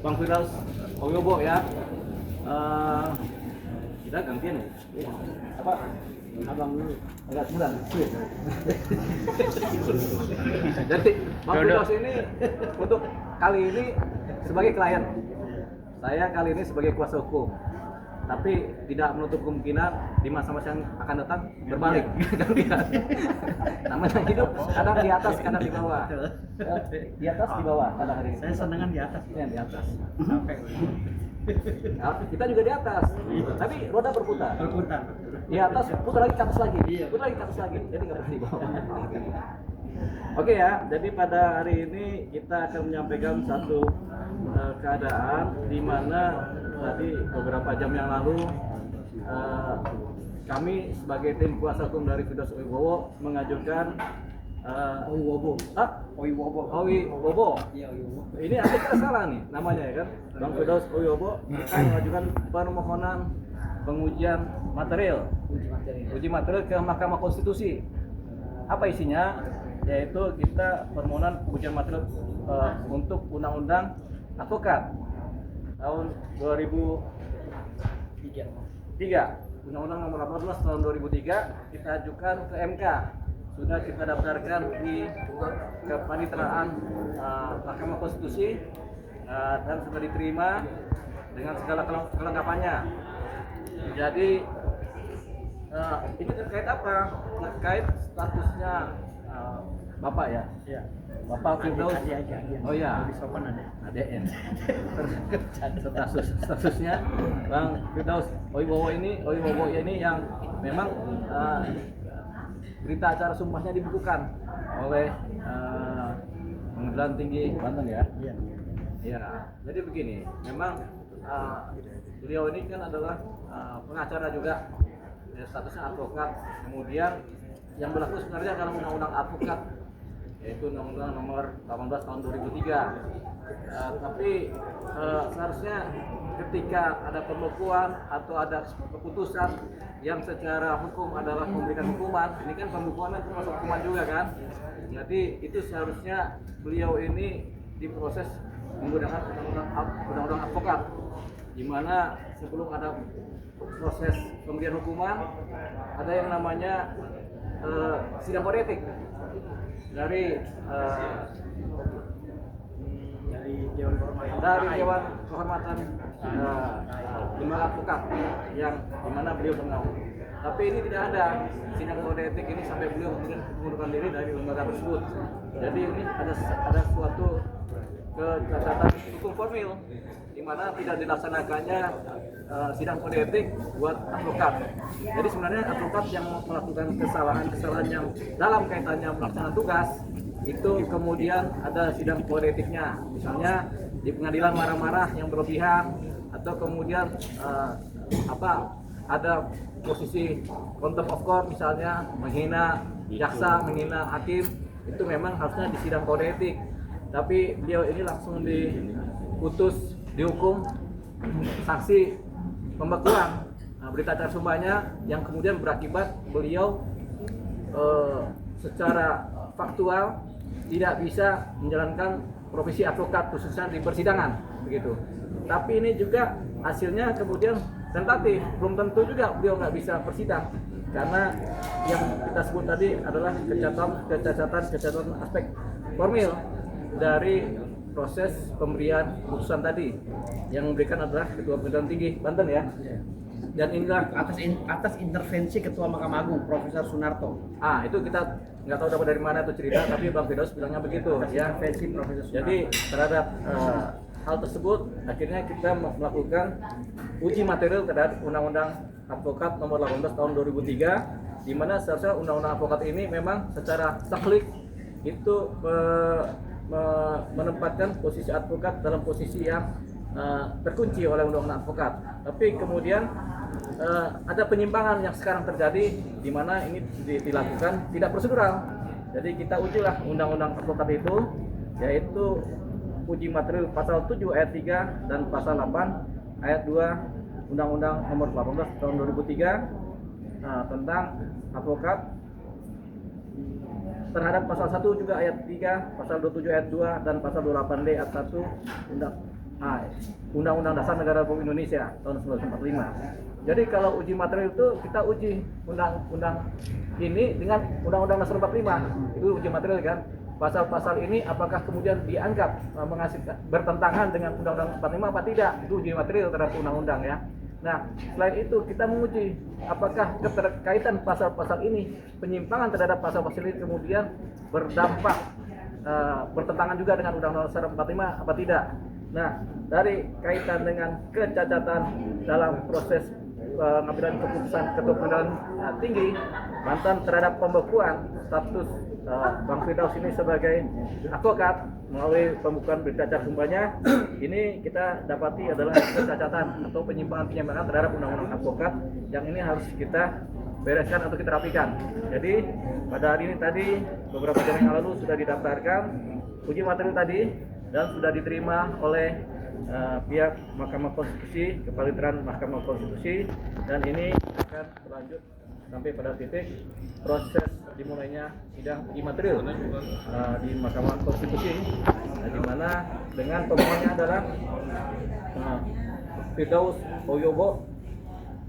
Bang Firdaus Oyobo ya. Kita gantian ya. Apa? Abang dulu agak sembilan. Jadi Bang Firdaus ini untuk kali ini sebagai klien. Saya kali ini sebagai kuasa hukum. Tapi tidak menutup kemungkinan di masa-masa yang akan datang berbalik. Namanya hidup kadang di atas, kadang di bawah. Di atas, di bawah kadang hari ini. Saya senangan di atas. Ya, di atas. Sampai. Nah, kita juga di atas. Tapi roda berputar. Berputar. Di atas, putar lagi ke atas lagi. Iya. Putar lagi ke atas lagi. Jadi nggak berhenti di bawah. Oke ya, jadi pada hari ini kita akan menyampaikan satu keadaan di mana tadi beberapa jam yang lalu kami sebagai tim kuasa hukum dari Firdaus Oyobo mengajukan Oyobo. Oyobo. Oyobo. Iya, Oyobo. Ini ada kita salah nih namanya ya kan, Bang Firdaus Oyobo kita mengajukan permohonan pengujian material, uji material ke Mahkamah Konstitusi. Apa isinya? Yaitu kita permohonan pengujian material untuk Undang-Undang Advokat tahun 2003, Undang-Undang Nomor 18 tahun 2003 kita ajukan ke MK. Sudah kita daftarkan di kepaniteraan Mahkamah Konstitusi dan sudah diterima dengan segala kelengkapannya. Jadi ini terkait apa? Terkait statusnya Bapak ya? Iya. Bapak Firdaus. Oh ya. Lebih sopan ada. ADN. Statusnya Bang Firdaus Oyobo ini yang memang berita acara sumpahnya dibukukan oleh Pengadilan Tinggi Banten ya. Iya. Ya. Jadi begini, memang beliau ini kan adalah pengacara juga, ya, statusnya advokat. Kemudian yang berlaku sebenarnya adalah Undang-Undang Advokat, yaitu Undang-Undang Nomor 18 tahun 2003. Tapi seharusnya ketika ada pembekuan atau ada keputusan yang secara hukum adalah memberikan hukuman, ini kan pembekuan itu termasuk hukuman juga kan. Jadi itu seharusnya beliau ini diproses menggunakan Undang-Undang Advokat, di mana sebelum ada proses pemberian hukuman ada yang namanya sidang kode etik dari Dewan Kehormatan Lembaga Advokat yang dimana beliau pernah. Tapi ini tidak ada sidang kode etik ini sampai beliau mengundurkan diri dari lembaga tersebut. Jadi ini ada suatu kecacatan hukum formil di mana tidak dilaksanakannya sidang kode etik buat advokat. Jadi sebenarnya advokat yang melakukan kesalahan yang dalam kaitannya pelaksanaan tugas itu kemudian ada sidang kode etiknya. Misalnya di pengadilan marah-marah yang berlebihan, atau kemudian ada posisi contempt of court misalnya, menghina jaksa, menghina hakim, itu memang harusnya di sidang kode etik. Tapi beliau ini langsung diputus, dihukum sanksi pembekuan berita acara sumpahnya, yang kemudian berakibat beliau secara faktual tidak bisa menjalankan profesi advokat khususnya di persidangan begitu. Tapi ini juga hasilnya kemudian tentatif, belum tentu juga beliau nggak bisa persidang karena yang kita sebut tadi adalah kecacatan aspek formil dari proses pemberian putusan tadi, yang memberikan adalah Ketua Pengadilan Tinggi Banten ya. Dan inilah atas intervensi Ketua Mahkamah Agung Profesor Sunarto. Itu kita nggak tahu dapat dari mana itu cerita, tapi Bang Firdaus bilangnya begitu ya. Intervensi Profesor Sunarto. Jadi terhadap hal tersebut akhirnya kita melakukan uji material terhadap Undang-Undang Advokat Nomor 18 tahun 2003, di mana seharusnya Undang-Undang Advokat ini memang secara taklid itu menempatkan posisi advokat dalam posisi yang terkunci oleh Undang-Undang Advokat. Tapi kemudian ada penyimpangan yang sekarang terjadi, di mana ini dilakukan tidak prosedural. Jadi kita ujilah Undang-Undang Advokat itu, yaitu uji material pasal 7 ayat 3 dan pasal 8 ayat 2 Undang-Undang Nomor 18 tahun 2003 tentang advokat, terhadap pasal 1 juga ayat 3, pasal 27 ayat 2 dan pasal 28D ayat 1 Undang-Undang Dasar Negara Republik Indonesia tahun 1945. Jadi kalau uji material itu kita uji undang-undang ini dengan Undang-Undang Dasar 45, itu uji material kan. Pasal-pasal ini apakah kemudian dianggap menghasilkan bertentangan dengan Undang-Undang 45 apa tidak? Itu uji material terhadap undang-undang ya. Nah, selain itu kita menguji apakah keterkaitan pasal-pasal ini, penyimpangan terhadap pasal-pasal ini kemudian berdampak bertentangan juga dengan Undang-Undang Dasar 45 apa tidak. Nah, dari kaitan dengan kecacatan dalam proses pengambilan keputusan Ketua Pengadilan Tinggi Banten terhadap pembekuan status Bang Firdaus ini sebagai advokat melalui pembukaan berita acara sumpahnya, ini kita dapati adalah kecacatan atau penyimpangan terhadap undang-undang advokat yang ini harus kita bereskan atau kita rapikan. Jadi pada hari ini tadi beberapa jam yang lalu sudah didaftarkan uji materi tadi dan sudah diterima oleh pihak Mahkamah Konstitusi, Kepaliteran Mahkamah Konstitusi, dan ini akan berlanjut sampai pada titik proses dimulainya sidang uji material di Mahkamah Konstitusi, di mana dengan pemohonnya adalah Firdaus Oyobo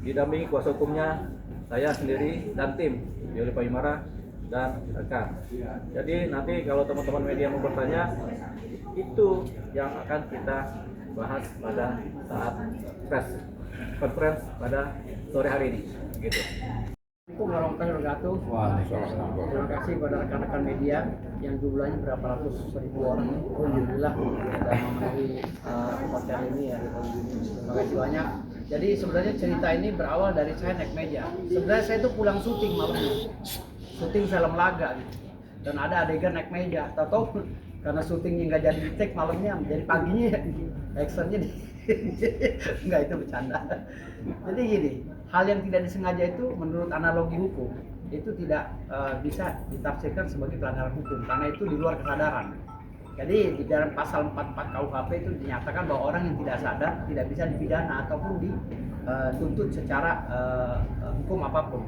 didampingi kuasa hukumnya saya sendiri dan tim Yoli Paimara dan rekan. Jadi nanti kalau teman-teman media mau bertanya, itu yang akan kita bahas pada saat press conference pada sore hari ini. Gitu. Assalamualaikum warahmatullahi wabarakatuh. Terima kasih kepada rekan-rekan media yang jumlahnya berapa ratus ribu orang. Alhamdulillah sudah memenuhi hotel ini ya. Terima kasih banyak. Jadi sebenarnya cerita ini berawal dari saya naik meja. Sebenarnya saya itu pulang syuting malamnya, syuting film laga gitu. Dan ada adegan naik meja. Tahu karena syutingnya nggak jadi di take malamnya, jadi paginya actionnya nggak, itu bercanda. Jadi gini, hal yang tidak disengaja itu menurut analogi hukum itu tidak bisa ditafsirkan sebagai pelanggaran hukum karena itu di luar kesadaran. Jadi di dalam pasal 44 KUHP itu dinyatakan bahwa orang yang tidak sadar tidak bisa dipidana ataupun dituntut secara hukum apapun.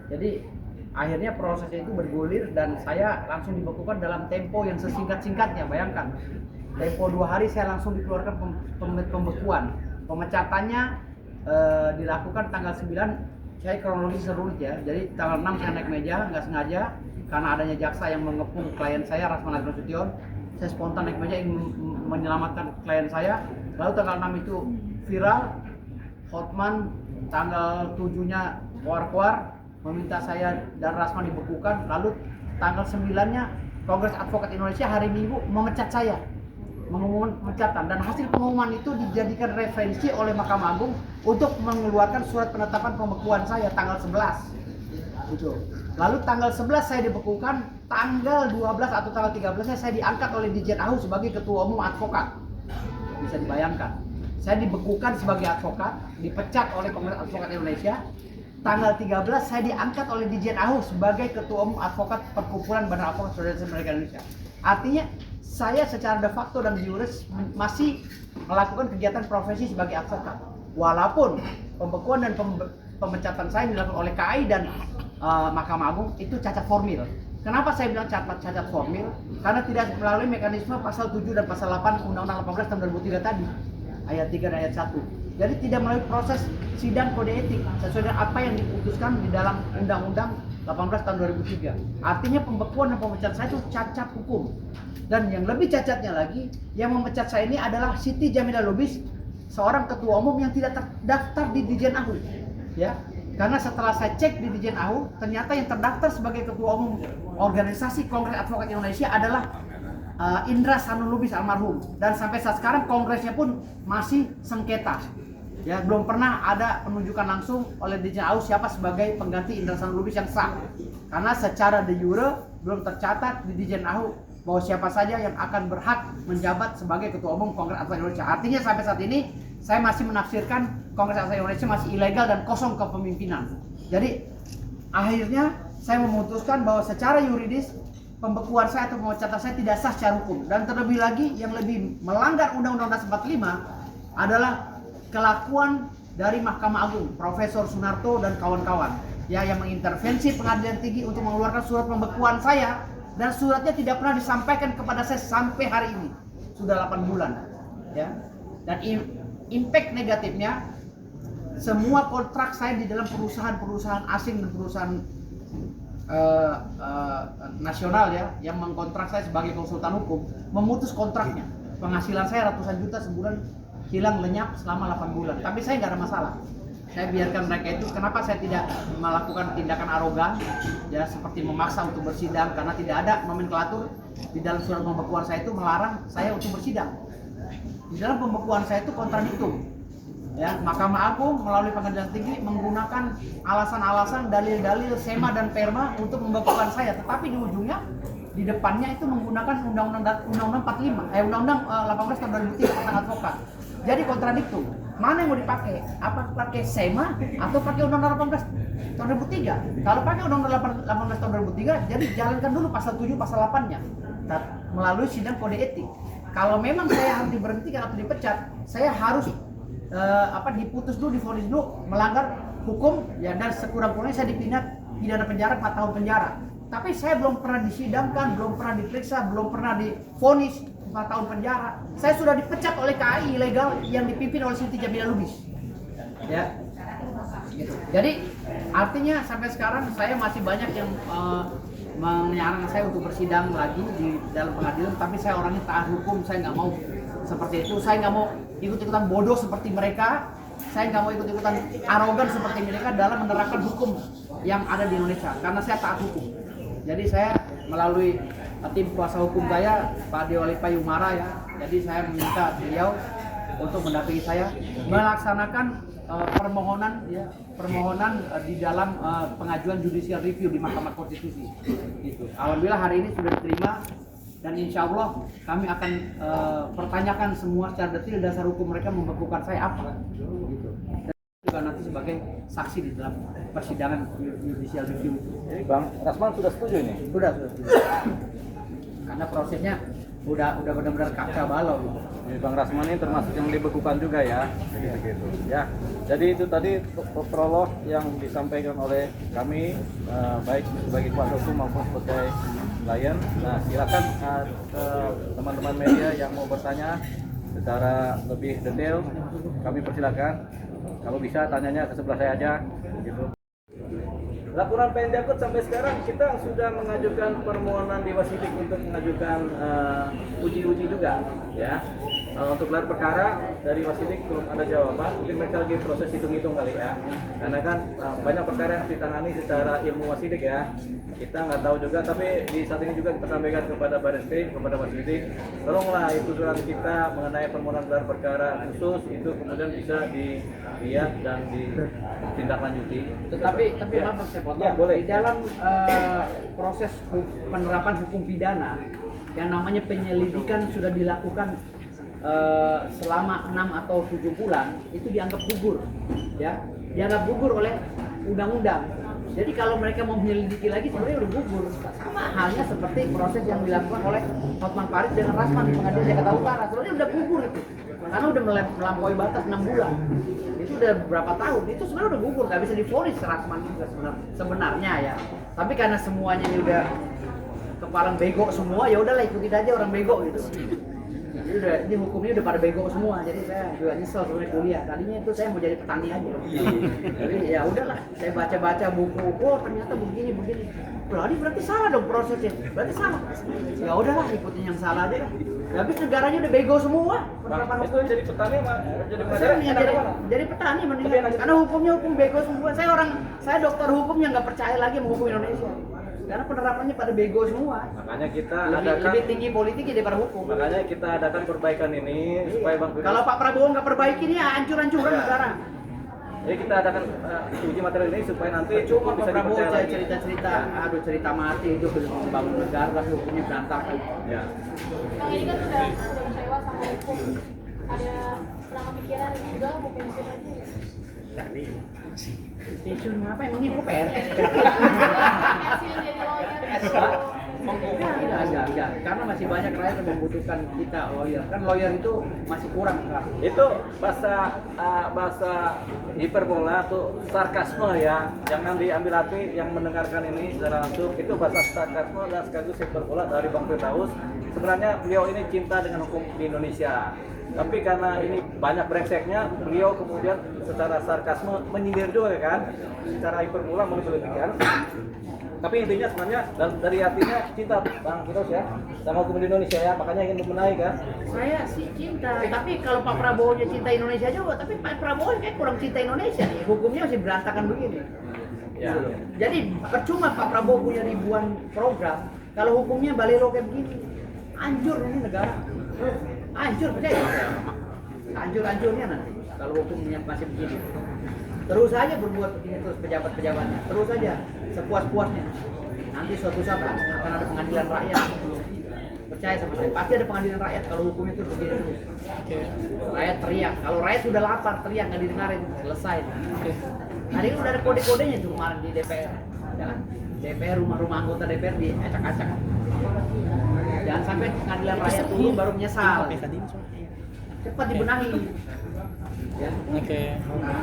Jadi akhirnya prosesnya itu bergulir dan saya langsung dibekukan dalam tempo yang sesingkat-singkatnya. Bayangkan, tempo 2 hari saya langsung dikeluarkan pembekuan. Pemecatannya dilakukan tanggal 9, saya kronologis serunut ya. Jadi tanggal 6 saya naik meja, nggak sengaja karena adanya jaksa yang mengepung klien saya, Rasman Nasution. Saya spontan naik meja ingin menyelamatkan klien saya. Lalu tanggal 6 itu viral, Hotman tanggal 7-nya keluar meminta saya dan Rasman dibekukan. Lalu tanggal 9-nya Kongres Advokat Indonesia hari Minggu memecat saya, mengumumkan pemecatan, dan hasil pengumuman itu dijadikan referensi oleh Mahkamah Agung untuk mengeluarkan surat penetapan pembekuan saya tanggal 11 gitu. Lalu tanggal 11 saya dibekukan, tanggal 12 atau tanggal 13 saya diangkat oleh Dirjen AHU sebagai Ketua Umum Advokat. Bisa dibayangkan, saya dibekukan sebagai advokat, dipecat oleh Kongres Advokat Indonesia. Tanggal 13 saya diangkat oleh Dirjen AHU sebagai Ketua Umum Advokat Perkumpulan Badan Advokat Saudara Mereka Indonesia. Artinya saya secara de facto dan de jure masih melakukan kegiatan profesi sebagai advokat. Walaupun pembekuan dan pemecatan saya dilakukan oleh KAI dan Mahkamah Agung itu cacat formil. Kenapa saya bilang cacat formil? Karena tidak melalui mekanisme pasal 7 dan pasal 8 Undang-Undang 18 tahun 2003 tadi, ayat 3 dan ayat 1. Jadi tidak melalui proses sidang kode etik sesuai dengan apa yang diputuskan di dalam Undang-Undang 18 tahun 2003. Artinya pembekuan dan pemecatan saya itu cacat hukum. Dan yang lebih cacatnya lagi, yang memecat saya ini adalah Siti Jamilah Lubis, seorang ketua umum yang tidak terdaftar di Dirjen AHU. Ya, karena setelah saya cek di Dirjen AHU, ternyata yang terdaftar sebagai ketua umum organisasi Kongres Advokat Indonesia adalah Indra Sanul Lubis almarhum. Dan sampai saat sekarang kongresnya pun masih sengketa. Ya, belum pernah ada penunjukan langsung oleh Dirjen AHU siapa sebagai pengganti Indra Sanul Lubis yang sah. Karena secara de jure belum tercatat di Dirjen AHU bahwa siapa saja yang akan berhak menjabat sebagai Ketua Umum Kongres Advokat Indonesia. Artinya sampai saat ini saya masih menafsirkan Kongres Advokat Indonesia masih ilegal dan kosong kepemimpinan. Jadi akhirnya saya memutuskan bahwa secara yuridis pembekuan saya atau pemecatan saya tidak sah secara hukum. Dan terlebih lagi yang lebih melanggar Undang-Undang Dasar 45 adalah kelakuan dari Mahkamah Agung, Profesor Sunarto dan kawan-kawan ya, yang mengintervensi Pengadilan Tinggi untuk mengeluarkan surat pembekuan saya. Dan suratnya tidak pernah disampaikan kepada saya sampai hari ini. Sudah 8 bulan. Ya. Dan impact negatifnya, semua kontrak saya di dalam perusahaan-perusahaan asing dan perusahaan nasional ya, yang mengkontrak saya sebagai konsultan hukum, memutus kontraknya. Penghasilan saya ratusan juta sebulan hilang lenyap selama 8 bulan. Tapi saya nggak ada masalah. Saya biarkan mereka itu. Kenapa saya tidak melakukan tindakan arogan, ya seperti memaksa untuk bersidang, karena tidak ada nomenklatur di dalam surat pembekuan saya itu melarang saya untuk bersidang. Di dalam pembekuan saya itu kontradiktum. Ya, Mahkamah Agung melalui Pengadilan Tinggi menggunakan alasan-alasan, dalil-dalil SEMA dan PERMA untuk membekukan saya, tetapi di ujungnya di depannya itu menggunakan Undang-Undang 45, Undang-Undang 18 tahun 2003 tentang advokat. Jadi kontradiktum. Mana yang mau dipakai? Apa pakai SEMA atau pakai Undang-Undang 18 tahun 2003? Kalau pakai Undang-Undang 18 tahun 2003, jadi jalankan dulu pasal 7, pasal 8-nya melalui sidang kode etik. Kalau memang saya harus diberhentikan atau dipecat, saya harus diputus dulu, divonis dulu melanggar hukum ya, dan sekurang-kurangnya saya pidana penjara 4 tahun penjara. Tapi saya belum pernah disidangkan, belum pernah diperiksa, belum pernah divonis 4 tahun penjara. Saya sudah dipecat oleh KAI ilegal yang dipimpin oleh Siti Jabila Lubis. Ya. Gitu. Jadi artinya sampai sekarang saya masih banyak yang menyarang saya untuk bersidang lagi di dalam pengadilan, tapi saya orangnya taat hukum, saya nggak mau seperti itu. Saya nggak mau ikut-ikutan bodoh seperti mereka, saya nggak mau ikut-ikutan arogan seperti mereka dalam menerapkan hukum yang ada di Indonesia, karena saya taat hukum. Jadi saya melalui tim kuasa hukum saya, Pak Dewa Payumara ya, jadi saya meminta beliau untuk mendampingi saya melaksanakan permohonan di dalam pengajuan judicial review di Mahkamah Konstitusi. Gitu. Alhamdulillah hari ini sudah diterima, dan insya Allah kami akan pertanyakan semua secara detail dasar hukum mereka membekukan saya apa. Gitu. Dan juga nanti sebagai saksi di dalam persidangan judicial review. Jadi Bang Rasman sudah setuju ini? Sudah setuju. Karena prosesnya udah benar-benar kacau balau gitu. Jadi Bang Rasman ini termasuk yang dibekukan juga ya. Jadi begitu. Ya. Jadi itu tadi prolog yang disampaikan oleh kami, baik sebagai kuasa hukum maupun sebagai klien. Nah, silakan teman-teman media yang mau bertanya secara lebih detail, kami persilakan. Kalau bisa tanyanya ke sebelah saya aja, gitu. Laporan PN Jakut sampai sekarang kita sudah mengajukan permohonan di Wasidik untuk mengajukan uji-uji juga, ya. Untuk gelar perkara dari Wasidik belum ada jawaban, mungkin mereka lagi proses hitung-hitung kali ya. Karena kan banyak perkara yang ditangani secara ilmu Wasidik ya. Kita nggak tahu juga, tapi di saat ini juga kita sampaikan kepada Barreskrim, kepada Wasidik, tolonglah itu surat kita mengenai permohonan gelar perkara khusus itu kemudian bisa dilihat dan ditindaklanjuti. Tapi maaf saya potong. Ya, boleh. Di dalam proses penerapan hukum pidana yang namanya penyelidikan sudah dilakukan selama 6 atau 7 bulan, itu dianggap gugur, ya, dianggap gugur oleh undang-undang. Jadi kalau mereka mau menyelidiki lagi sebenarnya udah gugur. Sama halnya seperti proses yang dilakukan oleh Hotman Paris dengan Rasman di Pengadilan Jakarta Utara, sebenarnya udah gugur itu, karena udah melampaui batas 6 bulan. Itu udah berapa tahun? Itu sebenarnya udah gugur, nggak bisa divonis Rasman juga sebenarnya ya. Tapi karena semuanya ini udah kepala bego semua, ya udahlah ikutin aja orang bego gitu. Jadi ini hukumnya udah pada bego semua, jadi saya juga nyesel sebenarnya kuliah. Tadinya itu saya mau jadi petani aja. Jadi ya udahlah, saya baca-baca buku, oh ternyata begini. Loh, ini berarti salah dong prosesnya. Berarti salah. Ya udahlah, ikutin yang salah aja lah. Habis negaranya udah bego semua. Itu jadi petani Jadi petani mendingan, karena hukumnya hukum bego semua. Saya dokter hukum yang nggak percaya lagi sama hukum Indonesia. Karena penerapannya pada bego semua. Makanya kita lebih tinggi politiknya daripada hukum. Makanya kita adakan perbaikan ini supaya Bang Firdaus. Kalau Pak Prabowo nggak perbaiki ini hancur-hancuran negara. Jadi kita adakan uji materi ini supaya nanti cuma Pak bisa Prabowo dipercaya lagi. cerita-cerita, cerita mati itu belum membangun negara, tapi hukumnya berantakan. Ya. Bang, ini kan udah kecewa sama hukum. Ada pernah kepikiran juga mau pensiun aja? Pensiun apa emangnya gue PRT? Pensiun jadi lawyer. Enggak. Karena masih banyak rakyat yang membutuhkan kita lawyer. Kan lawyer itu masih kurang kan? Itu bahasa hiperbola atau sarkasme ya. Jangan diambil hati yang mendengarkan ini secara langsung. Itu bahasa sarkasme dan sekaligus hiperbola dari Bang Firdaus. Sebenarnya beliau ini cinta dengan hukum di Indonesia. Tapi karena ini banyak brengseknya, beliau kemudian secara sarkasme menyindir juga kan, secara hiperbola melebih-lebihkan. Tapi intinya sebenarnya dari hatinya cinta Bang Firdaus ya sama hukum di Indonesia ya, makanya ingin membenahi kan. Saya sih cinta, tapi kalau Pak Prabowo nya cinta Indonesia juga, tapi Pak Prabowo kayak kurang cinta Indonesia nih, hukumnya masih berantakan begini. Ya. Jadi percuma Pak Prabowo punya ribuan program, kalau hukumnya balelo kayak begini, hancur ini negara. Hancur, percaya? Hancur-hancurnya nanti kalau hukumnya masih begini. Terus aja berbuat begini terus pejabat-pejabatnya, terus aja sepuas-puasnya. Nanti suatu saat akan ada pengadilan rakyat. Percaya sama saya, pasti ada pengadilan rakyat kalau hukum itu begini terus. Rakyat teriak, kalau rakyat sudah lapar teriak nggak didengarin, selesai. Hari ini udah ada kode-kodenya tuh kemarin di DPR, ya kan? DPR, rumah-rumah anggota DPR diacak-acak. Jangan sampai pengadilan rakyat dulu baru menyesal. Cepat dibenahi. Ya. Oke.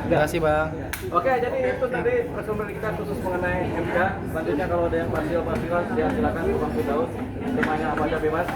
Terima kasih Bang. Oke, jadi itu tadi pertemuan kita khusus mengenai MK. Selanjutnya kalau ada yang parsial, ya silakan ke Bang Firdaus. Temanya apa aja bebas.